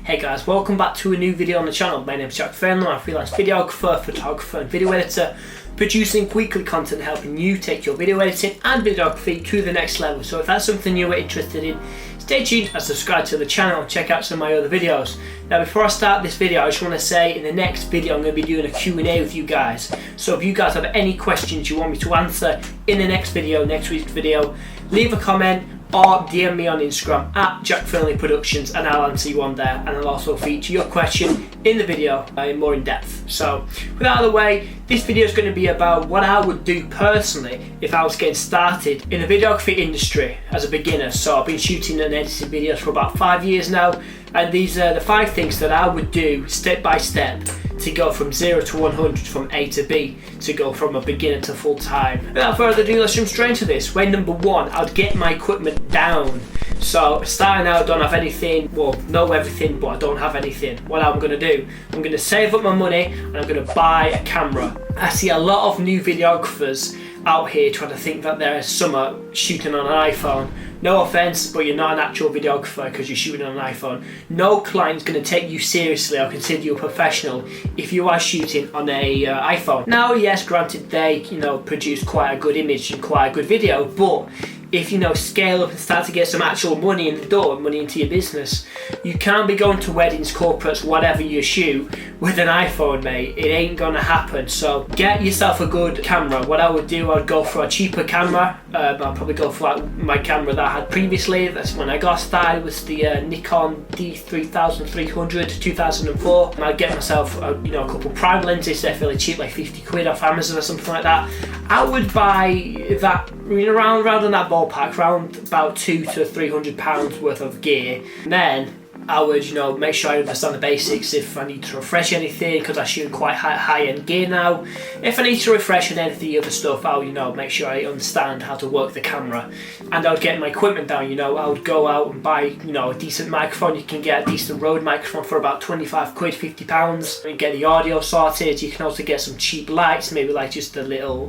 Hey guys, welcome back to a new video on the channel. My name is Jack.F. I'm a freelance videographer, photographer and video editor, producing weekly content helping you take your video editing and videography to the next level. So if that's something you are interested in, stay tuned and subscribe to the channel and check out some of my other videos. Now before I start this video, I just want to say in the next video I'm going to be doing a Q&A with you guys. So if you guys have any questions you want me to answer in the next video, next week's video, leave a comment or DM me on Instagram at Jack.F Productions and I'll answer you on there, and I'll also feature your question in the video more in depth. So with that out of the way, this video is going to be about what I would do personally if I was getting started in the videography industry as a beginner. So I've been shooting and editing videos for about 5 years now, and these are the 5 things that I would do step by step to go from 0 to 100, from A to B, to go from a beginner to full time. Without further ado, let's jump straight into this. Way number 1, I'd get my equipment down. So starting out, I don't have anything, well, know everything, but I don't have anything. What I'm going to do, I'm going to save up my money and I'm going to buy a camera. I see a lot of new videographers out here trying to think that they're summer shooting on an iPhone. No offense, but you're not an actual videographer because you're shooting on an iPhone. No client's going to take you seriously or consider you a professional if you are shooting on a iPhone. Now, yes, granted, they produce quite a good image and quite a good video, but if scale up and start to get some actual money in the door, money into your business, you can't be going to weddings, corporates, whatever you shoot with an iPhone, mate. It ain't gonna happen. So get yourself a good camera. What I would do, I'd go for a cheaper camera. I'd probably go for my camera that I had previously. That's when I got started, was the Nikon D3300 2004. I'd get myself a couple prime lenses. They're fairly cheap, like 50 quid off Amazon or something like that. I would buy that around in that ballpark, around about £200 to £300 worth of gear. And then I would, make sure I understand the basics if I need to refresh anything, because I shoot quite high-end gear now. If I need to refresh on any of the other stuff, I'll, make sure I understand how to work the camera. And I would get my equipment down, I would go out and buy, a decent microphone. You can get a decent Rode microphone for about 25 quid, £50. And get the audio sorted. You can also get some cheap lights, maybe like just a little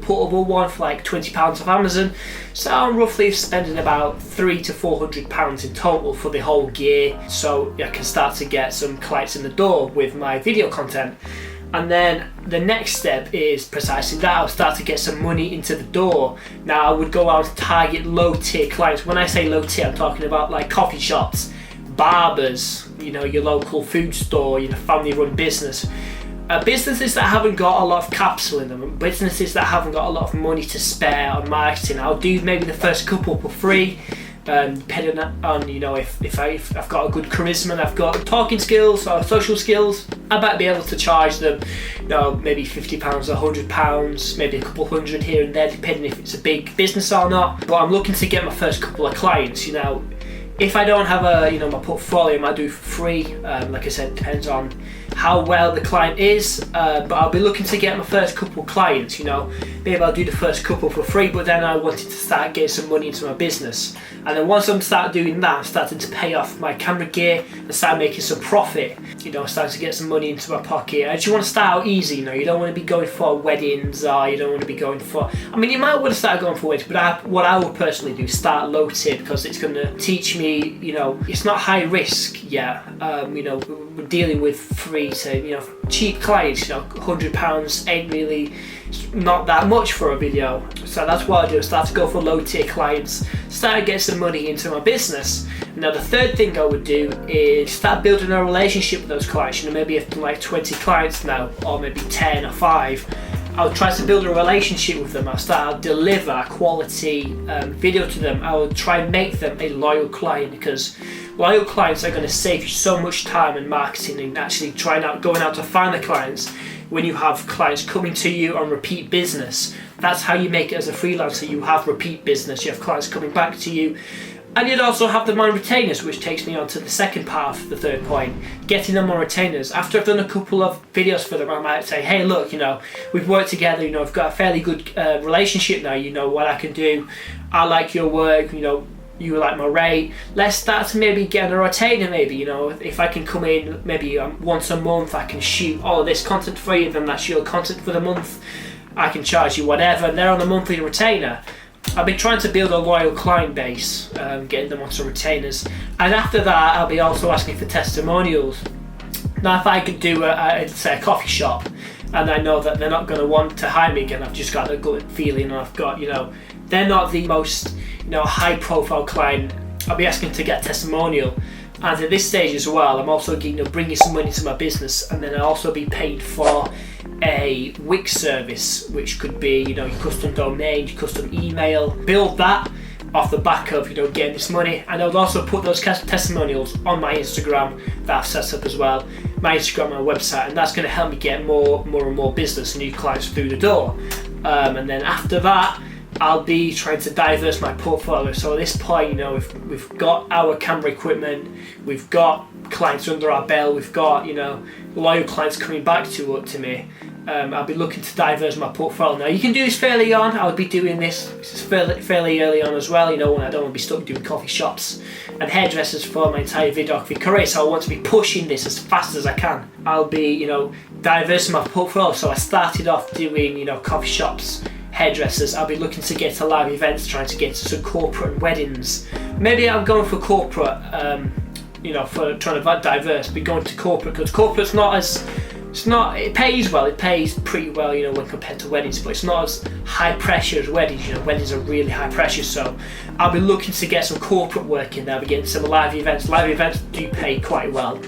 portable one for like £20 off Amazon. So I'm roughly spending about £300 to £400 in total for the whole gear. So I can start to get some clients in the door with my video content. And then the next step is precisely that. I'll start to get some money into the door. Now I would go out and target low tier clients. When I say low tier, I'm talking about like coffee shops, barbers, your local food store, family run business. Businesses that haven't got a lot of capital in them, businesses that haven't got a lot of money to spare on marketing. I'll do maybe the first couple for free. Depending on if I've got a good charisma and I've got talking skills or social skills, I might be able to charge them maybe £50 or £100, maybe a couple hundred here and there, depending if it's a big business or not. But I'm looking to get my first couple of clients. If I don't have my portfolio, I might do for free. Like I said, it depends on how well the client is, but I'll be looking to get my first couple clients. Maybe I'll do the first couple for free, but then I wanted to start getting some money into my business. And then once I'm start doing that, I'm starting to pay off my camera gear and start making some profit. Starting to get some money into my pocket. I just want to start out easy. You don't want to be going for weddings, or you don't want to be going for. You might want to start going for weddings, but what I would personally do, start low tier, because it's going to teach me. It's not high risk yet. We're dealing with free to cheap clients. £100 ain't really not that much for a video. So that's what I do. Start to go for low tier clients. Start to get some money into my business. Now the third thing I would do is start building a relationship with those clients. Maybe if like 20 clients now, or maybe 10 or 5. I'll try to build a relationship with them. I'll deliver a quality video to them. I will try and make them a loyal client, because loyal clients are going to save you so much time in marketing and actually going out to find the clients. When you have clients coming to you on repeat business, that's how you make it as a freelancer. You have repeat business. You have clients coming back to you. And you'd also have them on retainers, which takes me on to the second part of the third point, getting them on retainers. After I've done a couple of videos for them, I might say, hey, look, we've worked together, I've got a fairly good relationship now, what I can do. I like your work, you like my rate. Let's start to maybe get a retainer, maybe, if I can come in maybe once a month, I can shoot all of this content for you, then that's your content for the month. I can charge you whatever, and they're on a monthly retainer. I'll be trying to build a loyal client base, getting them onto retainers, and after that I'll be also asking for testimonials. Now if I could do say a coffee shop, and I know that they're not going to want to hire me again, I've just got a gut feeling, and I've got, they're not the most high profile client, I'll be asking to get a testimonial. And at this stage as well, I'm also bringing some money to my business, and then I'll also be paid for a Wix service, which could be your custom domain, your custom email. Build that off the back of getting this money, and I'll also put those testimonials on my Instagram that I've set up as well, my Instagram and my website, and that's going to help me get more and more business, new clients through the door. And then after that, I'll be trying to diverse my portfolio. So at this point, we've got our camera equipment, we've got clients under our belt, we've got loyal clients coming back to me. I'll be looking to diverse my portfolio. Now you can do this fairly on. I'll be doing this fairly early on as well. When I don't want to be stuck doing coffee shops and hairdressers for my entire videography career. So I want to be pushing this as fast as I can. I'll be diversing my portfolio. So I started off doing coffee shops, hairdressers. I'll be looking to get to live events, trying to get to some corporate weddings. Maybe I'm going for corporate, for trying to diverse, be going to corporate, because corporate's it pays well, it pays pretty well, when compared to weddings, but it's not as high pressure as weddings. Weddings are really high pressure, so I'll be looking to get some corporate work in there. I'll be getting some live events. Live events do pay quite well,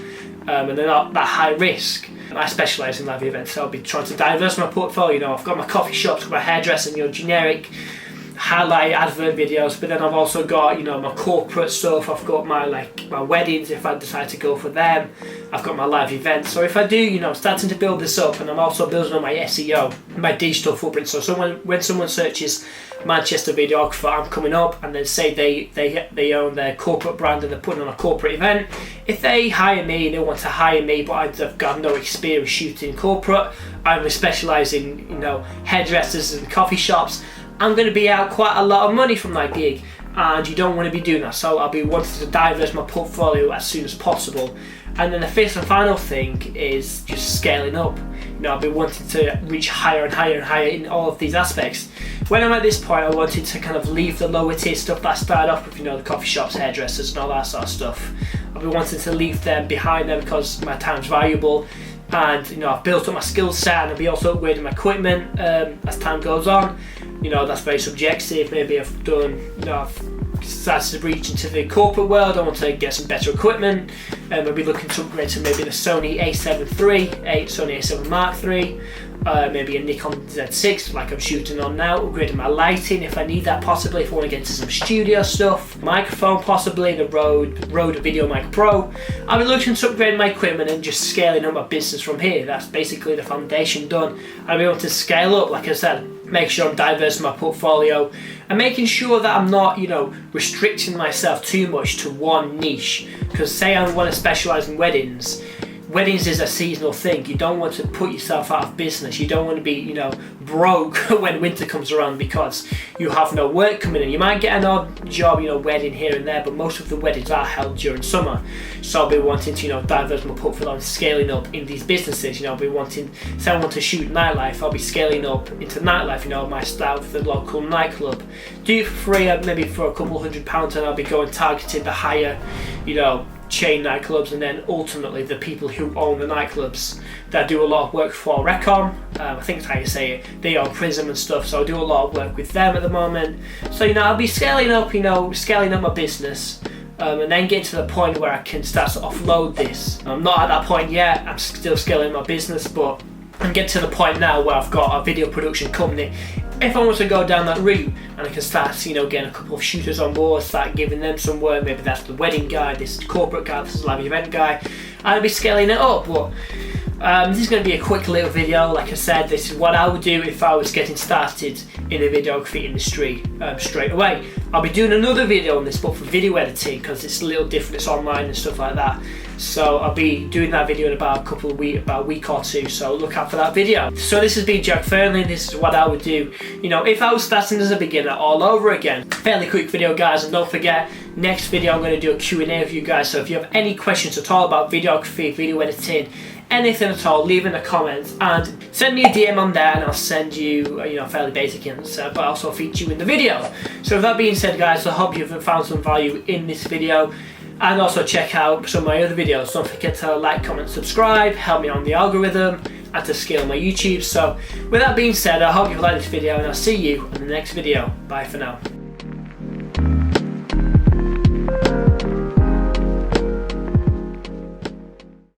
and they're not that high risk. I specialise in live events, so I'll be trying to diverse my portfolio. I've got my coffee shops, got my hairdressing, generic highlight advert videos, but then I've also got my corporate stuff. I've got my weddings if I decide to go for them. I've got my live events. So if I do, I'm starting to build this up, and I'm also building on my SEO, my digital footprint. So when someone searches Manchester videographer, I'm coming up, and then say they own their corporate brand and they're putting on a corporate event. If they hire me, they want to hire me, but I've got no experience shooting corporate, I'm specialising hairdressers and coffee shops, I'm going to be out quite a lot of money from that gig, and you don't want to be doing that. So I'll be wanting to diverse my portfolio as soon as possible. And then the fifth and final thing is just scaling up. I'll be wanting to reach higher and higher and higher in all of these aspects. When I'm at this point, I wanted to kind of leave the lower tier stuff that I started off with, the coffee shops, hairdressers and all that sort of stuff. I'll be wanting to leave them behind them because my time's valuable, and I've built up my skill set, and I'll be also upgrading my equipment as time goes on. That's very subjective. Maybe I've done, I've started to reach into the corporate world. I want to get some better equipment. I'll be looking to upgrade to maybe the Sony A7 III, Sony A7 Mark III, maybe a Nikon Z6 like I'm shooting on now, upgrading my lighting if I need that, possibly if I want to get into some studio stuff, microphone possibly, the Rode VideoMic Pro. I'll be looking to upgrade my equipment and just scaling up my business from here. That's basically the foundation done. I'll be able to scale up, like I said, make sure I'm diverse in my portfolio, and making sure that I'm not, restricting myself too much to one niche. Because say I want to specialise in weddings is a seasonal thing. You don't want to put yourself out of business. You don't want to be, broke when winter comes around because you have no work coming in. You might get an odd job, wedding here and there, but most of the weddings are held during summer. So I'll be wanting to, diverse my portfolio and scaling up in these businesses. I'll be wanting, say I want to shoot nightlife, I'll be scaling up into nightlife, my style for the local nightclub. Do it for free, maybe for a couple £100, and I'll be going targeting the higher, chain nightclubs, and then ultimately the people who own the nightclubs that do a lot of work for Recon. I think that's how you say it. They own Prism and stuff, so I do a lot of work with them at the moment. So I'll be scaling up, scaling up my business, and then get to the point where I can start to offload this. I'm not at that point yet. I'm still scaling my business, but I'm getting to the point now where I've got a video production company. If I want to go down that route, and I can start, getting a couple of shooters on board, start giving them some work, maybe that's the wedding guy, this is corporate guy, this is live event guy, I'll be scaling it up. But this is going to be a quick little video. Like I said, this is what I would do if I was getting started in the videography industry straight away. I'll be doing another video on this, but for video editing, because it's a little different, it's online and stuff like that. So I'll be doing that video in about a week or two, so look out for that video. So this has been Jack Fernley. This is what I would do, if I was starting as a beginner all over again. Fairly quick video, guys, and don't forget, next video I'm going to do a Q&A with you guys. So if you have any questions at all about videography, video editing, anything at all, leave in the comments and send me a DM on there, and I'll send you a fairly basic answer, but also feature you in the video. So with that being said, guys, I hope you've found some value in this video, and also check out some of my other videos. Don't forget to like, comment, subscribe, help me on the algorithm and to scale my YouTube. So with that being said, I hope you've liked this video, and I'll see you in the next video. Bye for now.